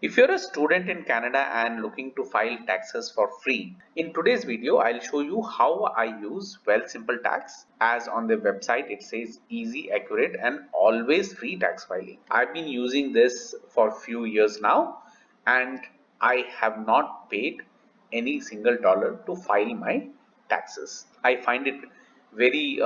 If you're a student in Canada and looking to file taxes for free, in today's video, I'll show you how I use Wealthsimple Tax. As on the website, it says easy, accurate, and always free tax filing. I've been using this for a few years now, and I have not paid any single dollar to file my taxes. I find it very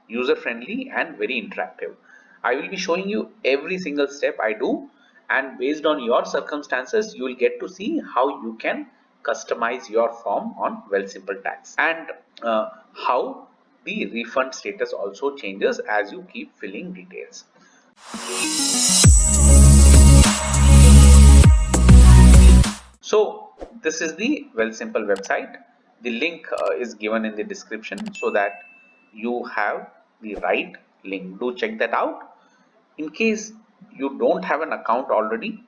user friendly and very interactive. I will be showing you every single step I do, and based on your circumstances you will get to see how you can customize your form on Wealthsimple Tax, and how the refund status also changes as you keep filling details. So this is the Wealthsimple website. The link is given in the description so that you have the right link. Do check that out. In case you don't have an account already,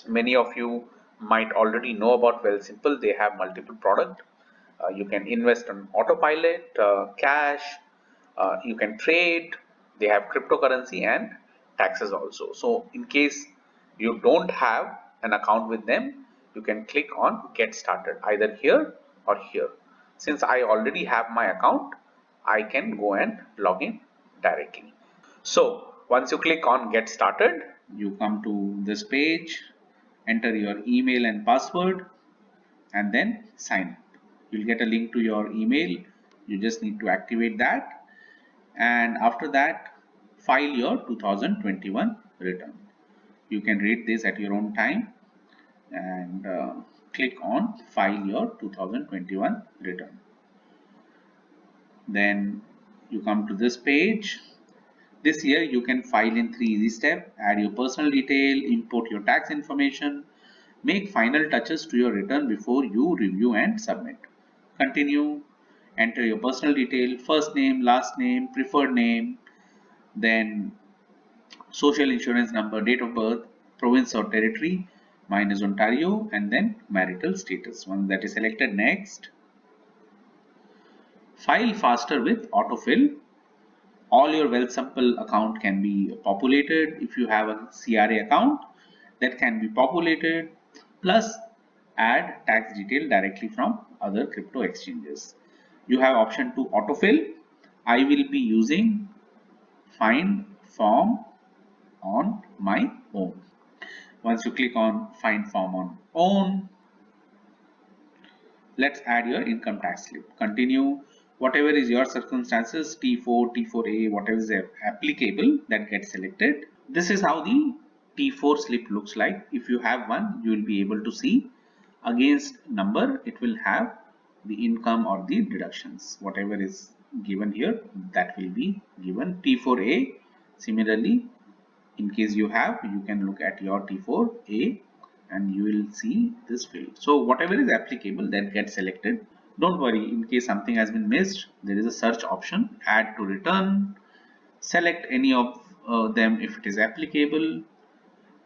many of you might already know about Wealthsimple. They have multiple products. You can invest on autopilot, cash, you can trade. They have cryptocurrency and taxes also. So in case you don't have an account with them, you can click on get started either here or here. Since I already have my account, I can go and log in directly. So once you click on get started, you come to this page, enter your email and password, and then sign up. You'll get a link to your email. You just need to activate that, and after that file your 2021 return. You can read this at your own time, and click on file your 2021 return. Then you come to this page. This year you can file in 3 easy steps. Add your personal detail, import your tax information, make final touches to your return before you review and submit. Continue, enter your personal detail, first name, last name, preferred name, then social insurance number, date of birth, province or territory. Mine is Ontario, and then marital status. Once that is selected, next. File faster with autofill. All your Wealthsimple account can be populated. If you have a CRA account, that can be populated, plus add tax detail directly from other crypto exchanges. You have option to autofill. I will be using find form on my own. Once you click on find form on own, let's add your income tax slip. Continue. Whatever is your circumstances, T4, T4A, whatever is applicable, that gets selected. This is how the T4 slip looks like. If you have one, you will be able to see against number, it will have the income or the deductions. Whatever is given here, that will be given. T4A, similarly, in case you have, you can look at your T4A and you will see this field. So whatever is applicable, that gets selected. Don't worry, in case something has been missed, there is a search option, add to return, select any of them if it is applicable,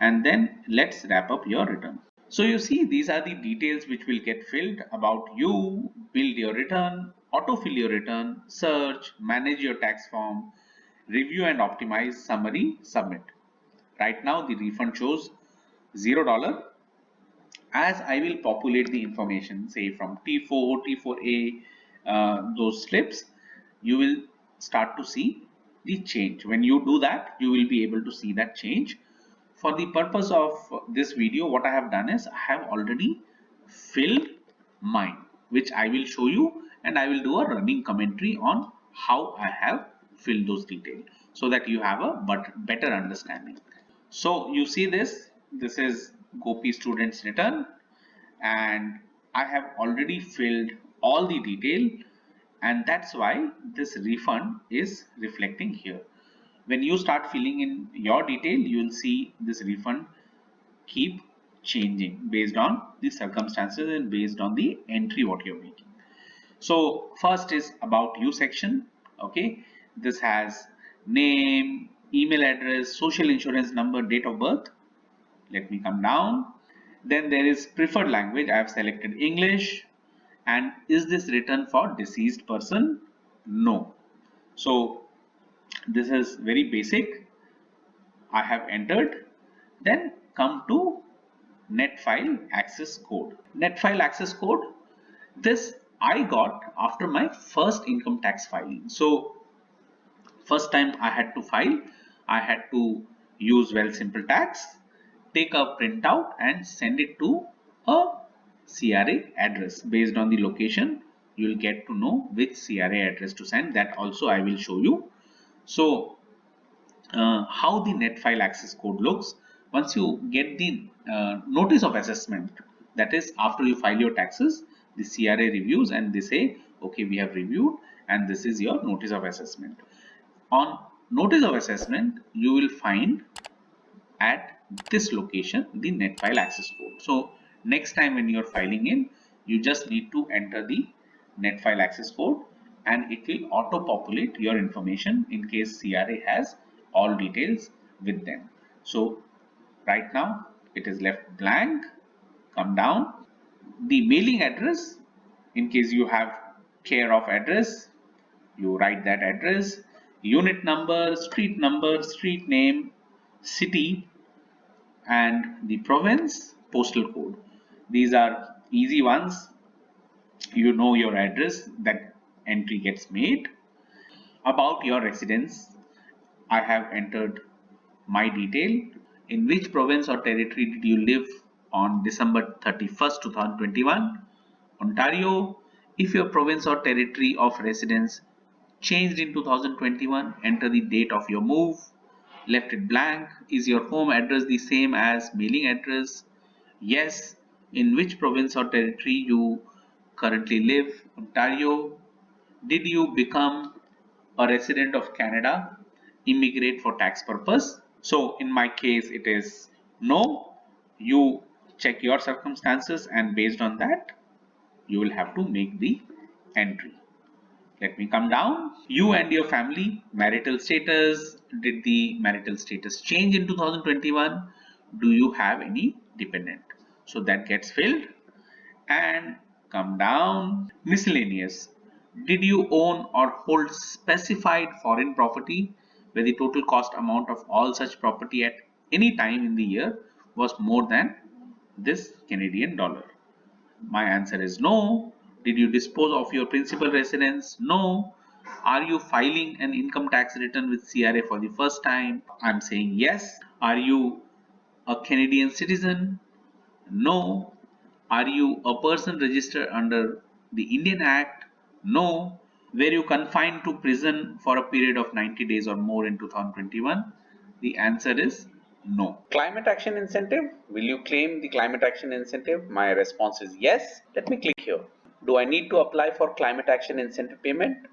and then let's wrap up your return. So you see, these are the details which will get filled about you. Build your return, autofill your return, search, manage your tax form, review and optimize, summary, submit. Right now the refund shows $0. As I will populate the information, say from T4, T4A, those slips, you will start to see the change. When you do that, you will be able to see that change. For the purpose of this video, what I have done is I have already filled mine, which I will show you, and I will do a running commentary on how I have filled those details so that you have a better understanding. So you see this is Gopi student's return, and I have already filled all the detail, and that's why this refund is reflecting here. When you start filling in your detail, you will see this refund keep changing based on the circumstances and based on the entry what you're making. So first is about you section. Okay, this has name, email address, social insurance number, date of birth. Let me come down. Then there is preferred language. I have selected English. And is this written for deceased person? No. So this is very basic. I have entered. Then come to Netefile access code. Netefile access code, this I got after my first income tax filing. So first time I had to file, I had to use Wealthsimple Tax, take a printout and send it to a CRA address. Based on the location, you will get to know which CRA address to send. That also I will show you. So how the Netefile access code looks, once you get the notice of assessment, that is after you file your taxes, the CRA reviews and they say, okay, we have reviewed and this is your notice of assessment. On notice of assessment, you will find at this location the Netefile access code. So next time when you are filing in, you just need to enter the Netefile access code and it will auto populate your information in case CRA has all details with them. So right now it is left blank. Come down. The mailing address, in case you have care of address, you write that address, unit number, street name, city, and the province, postal code. These are easy ones. You know your address, that entry gets made. About your residence, I have entered my detail. In which province or territory did you live on December 31st, 2021? Ontario. If your province or territory of residence changed in 2021, enter the date of your move. Left it blank. Is your home address the same as mailing address? Yes. In which province or territory you currently live? Ontario. Did you become a resident of Canada, immigrate for tax purpose? So in my case it is no. You check your circumstances and based on that you will have to make the entry. Let me come down. You and your family, marital status. Did the marital status change in 2021? Do you have any dependent? So that gets filled. And come down. Miscellaneous. Did you own or hold specified foreign property where the total cost amount of all such property at any time in the year was more than this Canadian dollar? My answer is no. Did you dispose of your principal residence? No. Are you filing an income tax return with CRA for the first time? I'm saying yes. Are you a Canadian citizen? No. Are you a person registered under the Indian Act? No. Were you confined to prison for a period of 90 days or more in 2021? The answer is no. Climate action incentive. Will you claim the climate action incentive? My response is yes. Let me click here. Do I need to apply for climate action incentive payment?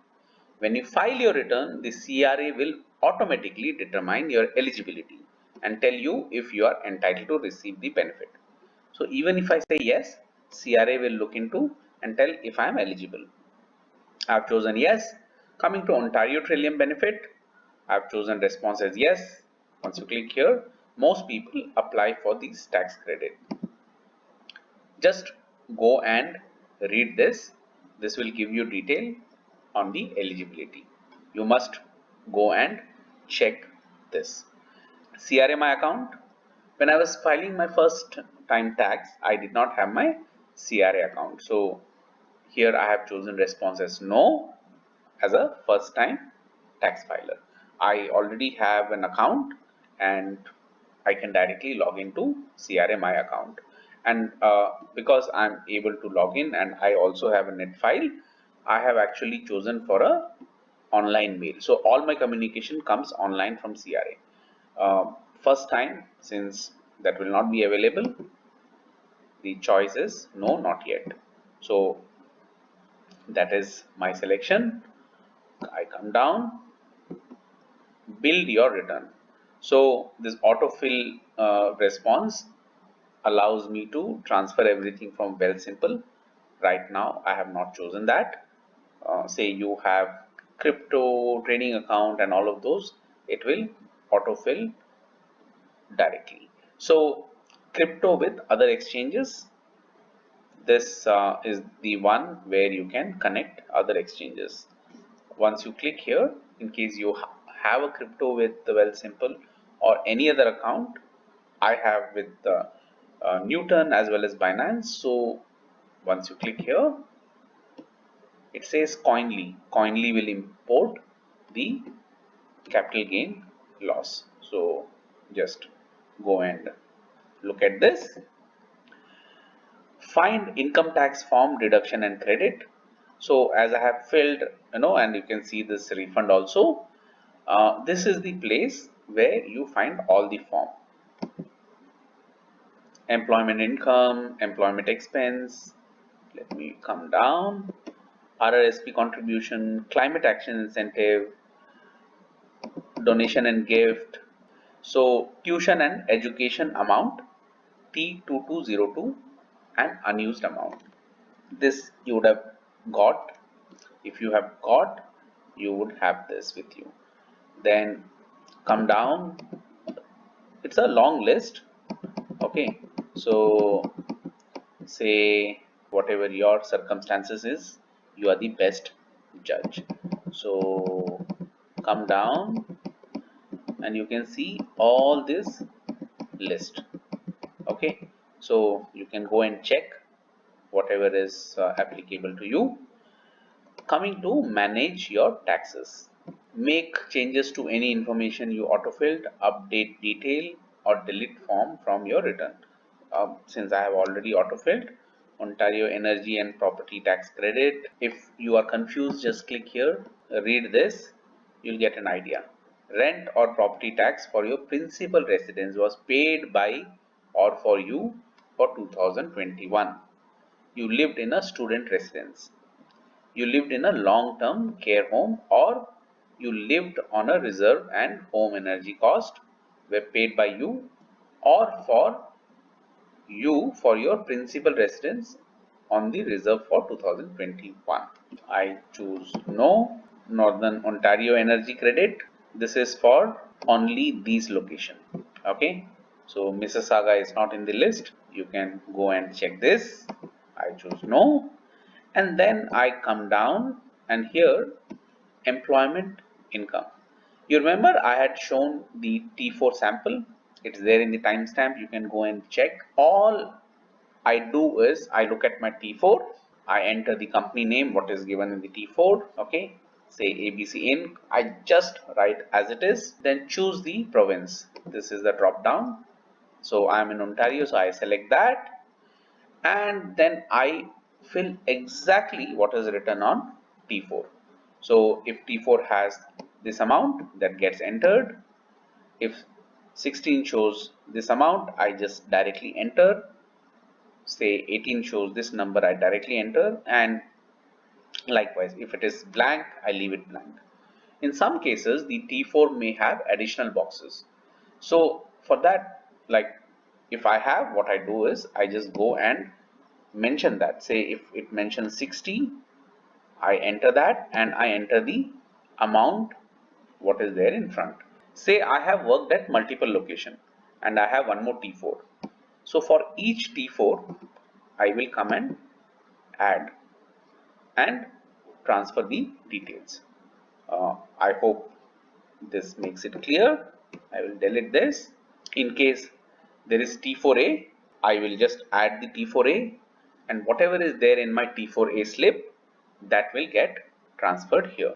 When you file your return, the CRA will automatically determine your eligibility and tell you if you are entitled to receive the benefit. So even if I say yes, CRA will look into and tell if I am eligible. I have chosen yes. Coming to Ontario Trillium benefit, I have chosen response as yes. Once you click here, most people apply for this tax credit. Just go and read this. This will give you detail on the eligibility. You must go and check this. CRA My Account. When I was filing my first time tax, I did not have my CRA account. So here I have chosen response as no as a first time tax filer. I already have an account and I can directly log into CRA My Account. And because I'm able to log in and I also have a Netefile, I have actually chosen for a online mail. So all my communication comes online from CRA. First time, since that will not be available, the choice is no, not yet. So that is my selection. I come down, build your return. So this autofill response allows me to transfer everything from Wealthsimple. Right now I have not chosen that. Say you have crypto trading account and all of those, it will autofill directly. So crypto with other exchanges, this is the one where you can connect other exchanges. Once you click here, in case you have a crypto with the Wealthsimple or any other account, I have with Newton as well as Binance. So once you click here, it says Coinly. Coinly will import the capital gain loss. So just go and look at this. Find income tax form deduction and credit. So as I have filled, and you can see this refund also. This is the place where you find all the form. Employment income, employment expense. Let me come down. RRSP contribution, climate action incentive, donation and gift. So tuition and education amount, T2202, and unused amount. This you would have got. If you have got, you would have this with you. Then come down. It's a long list. Okay, so say whatever your circumstances is, you are the best judge. So come down and you can see all this list. Okay, so you can go and check whatever is applicable to you. Coming to manage your taxes. Make changes to any information you autofilled, update detail or delete form from your return. Since I have already autofilled, Ontario Energy and Property Tax Credit. If you are confused, just click here, read this, you'll get an idea. Rent or property tax for your principal residence was paid by or for you for 2021. You lived in a student residence. You lived in a long-term care home, or you lived on a reserve and home energy cost were paid by you or for you for your principal residence on the reserve for 2021. I choose no. Northern Ontario Energy Credit. This is for only these locations. Okay. So Mississauga is not in the list. You can go and check this. I choose no. And then I come down and here employment income. You remember I had shown the T4 sample. It's there in the timestamp. You can go and check. All I do is I look at my T4. I enter the company name, what is given in the T4. Okay, say ABC Inc. I just write as it is. Then choose the province. This is the drop down. So I am in Ontario, so I select that. And then I fill exactly what is written on T4. So if T4 has this amount, that gets entered. If 16 shows this amount, I just directly enter. Say 18 shows this number, I directly enter, and likewise if it is blank, I leave it blank. In some cases the T4 may have additional boxes. So for that, like if I have, what I do is I just go and mention that. Say if it mentions 60, I enter that and I enter the amount what is there in front. Say I have worked at multiple location and I have one more T4. So for each T4 I will come and add and transfer the details. I hope this makes it clear. I will delete this. In case there is T4A, I will just add the T4A, and whatever is there in my T4A slip, that will get transferred here.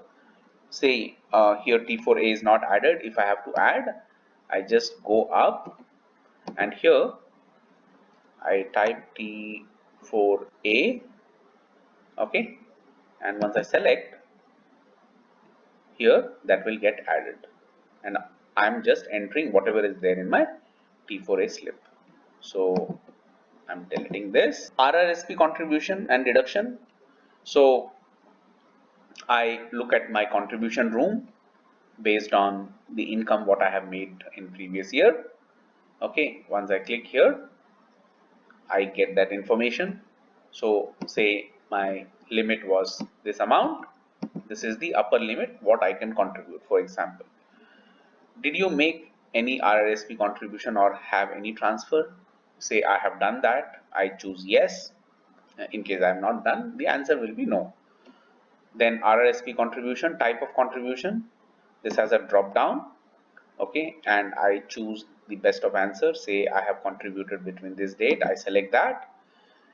Say here T4A is not added. If I have to add, I just go up and here I type T4A. Okay, and once I select here, that will get added, and I'm just entering whatever is there in my T4A slip. So I'm deleting this. RRSP contribution and deduction. So I look at my contribution room based on the income what I have made in previous year. Okay, once I click here, I get that information. So say my limit was this amount. This is the upper limit what I can contribute. For example, did you make any RRSP contribution or have any transfer? Say I have done that. I choose yes. In case I have not done, the answer will be no. Then RRSP contribution, type of contribution. This has a drop down. Okay, and I choose the best of answer. Say I have contributed between this date, I select that,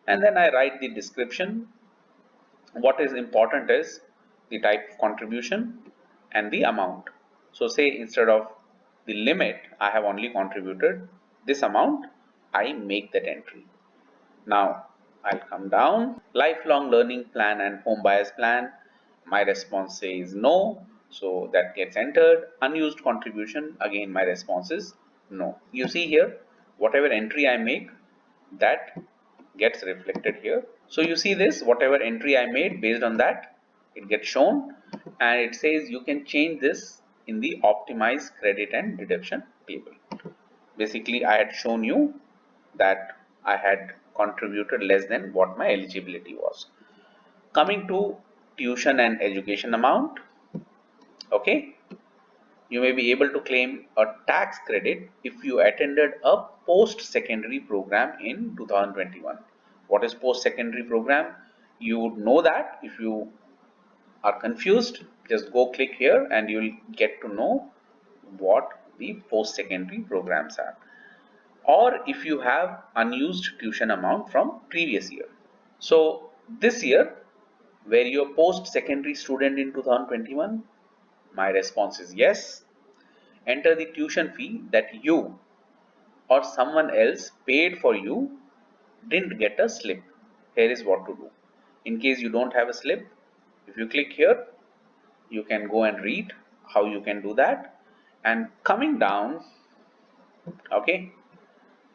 and then I write the description. What is important is the type of contribution and the amount. So say instead of the limit, I have only contributed this amount, I make that entry. Now I'll come down, lifelong learning plan and home buyers plan. My response says no, so that gets entered. Unused contribution, again my response is no. You see here, whatever entry I make, that gets reflected here. So you see this, whatever entry I made, based on that it gets shown, and it says you can change this in the optimize credit and deduction table. Basically I had shown you that I had contributed less than what my eligibility was. Coming to tuition and education amount, okay, you may be able to claim a tax credit if you attended a post-secondary program in 2021. What is post-secondary program? You would know that. If you are confused, just go click here and you will get to know what the post-secondary programs are. Or if you have unused tuition amount from previous year. So this year, were you a post-secondary student in 2021? My response is yes. Enter the tuition fee that you or someone else paid for you, didn't get a slip. Here is what to do. In case you don't have a slip, if you click here, you can go and read how you can do that. And coming down, okay,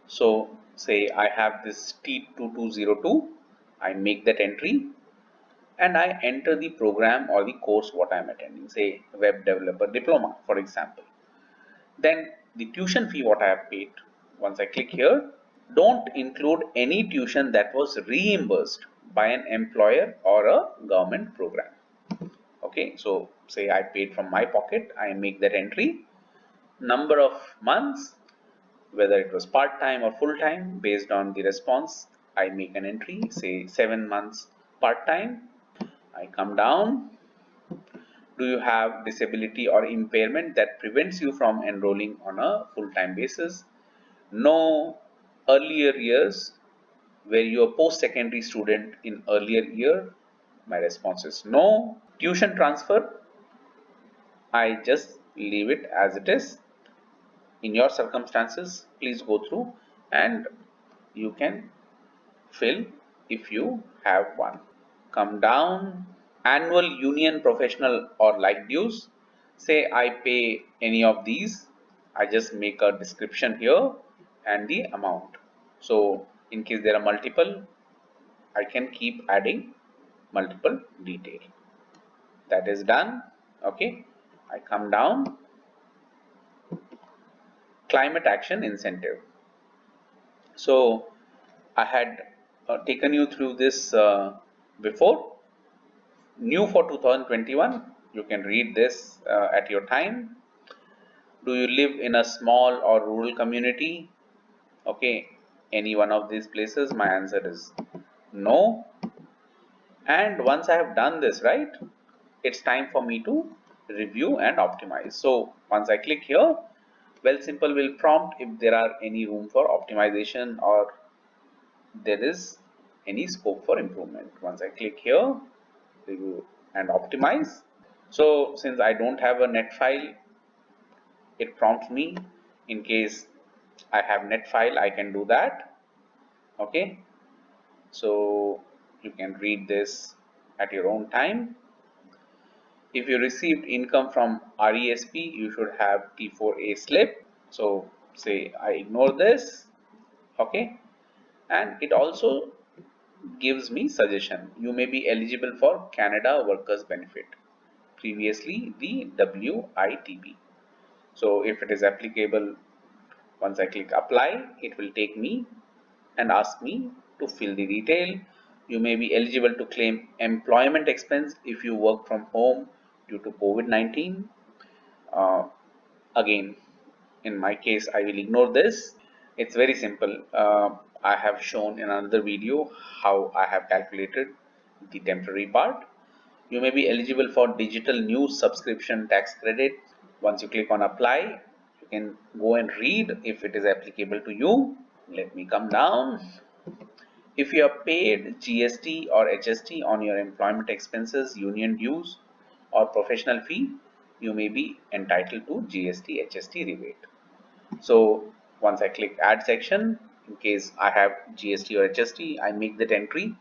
so say I have this T2202, I make that entry and I enter the program or the course what I am attending, say web developer diploma for example. Then the tuition fee what I have paid, once I click here, don't include any tuition that was reimbursed by an employer or a government program. Okay, so say I paid from my pocket, I make that entry. Number of months, whether it was part-time or full-time, based on the response, I make an entry, say 7 months part-time. I come down. Do you have disability or impairment that prevents you from enrolling on a full-time basis? No. Earlier years, were you a post-secondary student in earlier year? My response is no. Tuition transfer, I just leave it as it is. In your circumstances, please go through and you can fill if you have one. Come down. Annual union professional or like dues. Say I pay any of these, I just make a description here and the amount. So in case there are multiple, I can keep adding multiple detail. That is done. Okay, I come down. Climate action incentive. So I had taken you through this before. New for 2021, you can read this at your time. Do you live in a small or rural community? Okay, any one of these places? My answer is no. And once I have done this, right, it's time for me to review and optimize. So once I click here, Wealthsimple will prompt if there are any room for optimization or there is any scope for improvement. Once I click here, review and optimize. So since I don't have a Netefile, it prompts me. In case I have Netefile, I can do that. Okay, so you can read this at your own time. If you received income from RRSP, you should have T4A slip. So say I ignore this. Okay, and it also gives me suggestion. You may be eligible for Canada Workers Benefit, previously the WITB. So if it is applicable, once I click apply, it will take me and ask me to fill the detail. You may be eligible to claim employment expense if you work from home due to COVID-19. Again, in my case, I will ignore this. It's very simple. I have shown in another video how I have calculated the temporary part. You may be eligible for digital news subscription tax credit. Once you click on apply, you can go and read if it is applicable to you. Let me come down. If you have paid GST or HST on your employment expenses, union dues, or professional fee, you may be entitled to GST HST rebate. So once I click add section, in case I have GST or HST, I make that entry.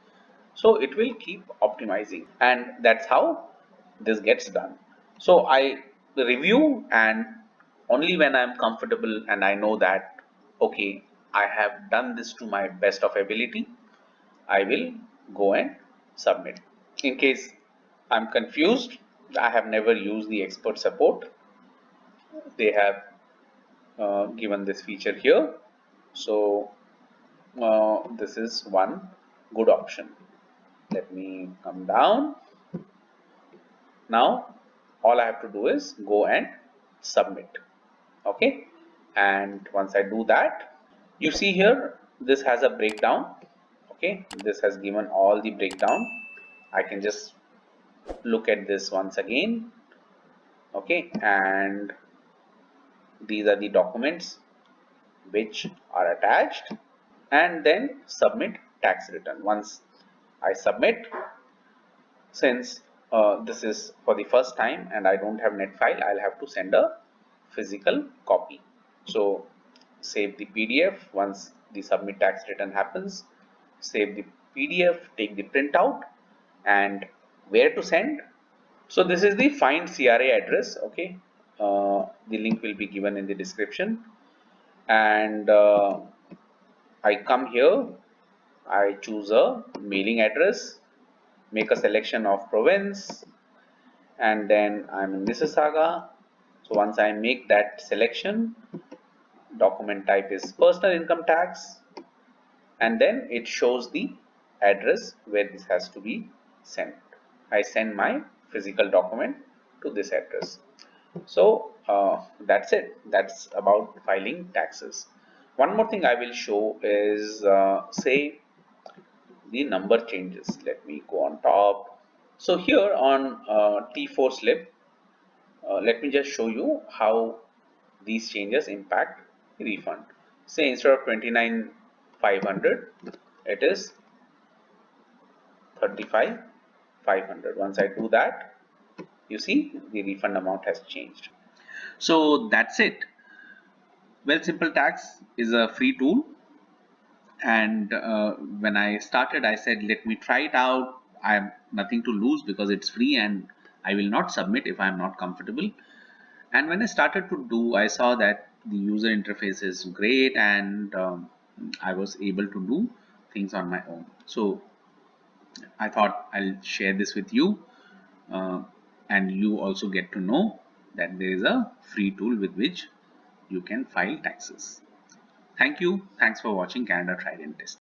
So it will keep optimizing, and that's how this gets done. So I review, and only when I'm comfortable and I know that, okay, I have done this to my best of ability, I will go and submit. In case I'm confused, I have never used the expert support. They have given this feature here. So this is one good option. Let me come down. Now all I have to do is go and submit. Okay, and once I do that, you see here this has a breakdown. Okay, this has given all the breakdown. I can just look at this once again. Okay, and these are the documents which are attached, and then submit tax return. Once I submit, since this is for the first time and I don't have Netefile, I'll have to send a physical copy. So save the PDF. Once the submit tax return happens, save the PDF, take the printout, and where to send. So this is the find CRA address. Okay, the link will be given in the description, and I come here, I choose a mailing address, make a selection of province, and then I'm in Mississauga. So once I make that selection, document type is personal income tax, and then it shows the address where this has to be sent. I send my physical document to this address. So that's it. That's about filing taxes. One more thing I will show is say the number changes. Let me go on top. So here on T4 slip, let me just show you how these changes impact the refund. Say instead of 29,500, it is 35,500. Once I do that, you see the refund amount has changed. So that's it. Wealthsimple Tax is a free tool, and when I started, I said, let me try it out. I have nothing to lose because it's free, and I will not submit if I'm not comfortable. And when I started to do, I saw that the user interface is great, and I was able to do things on my own. So I thought I'll share this with you, and you also get to know that there is a free tool with which you can file taxes. Thank you. Thanks for watching Canada Tried and Tested.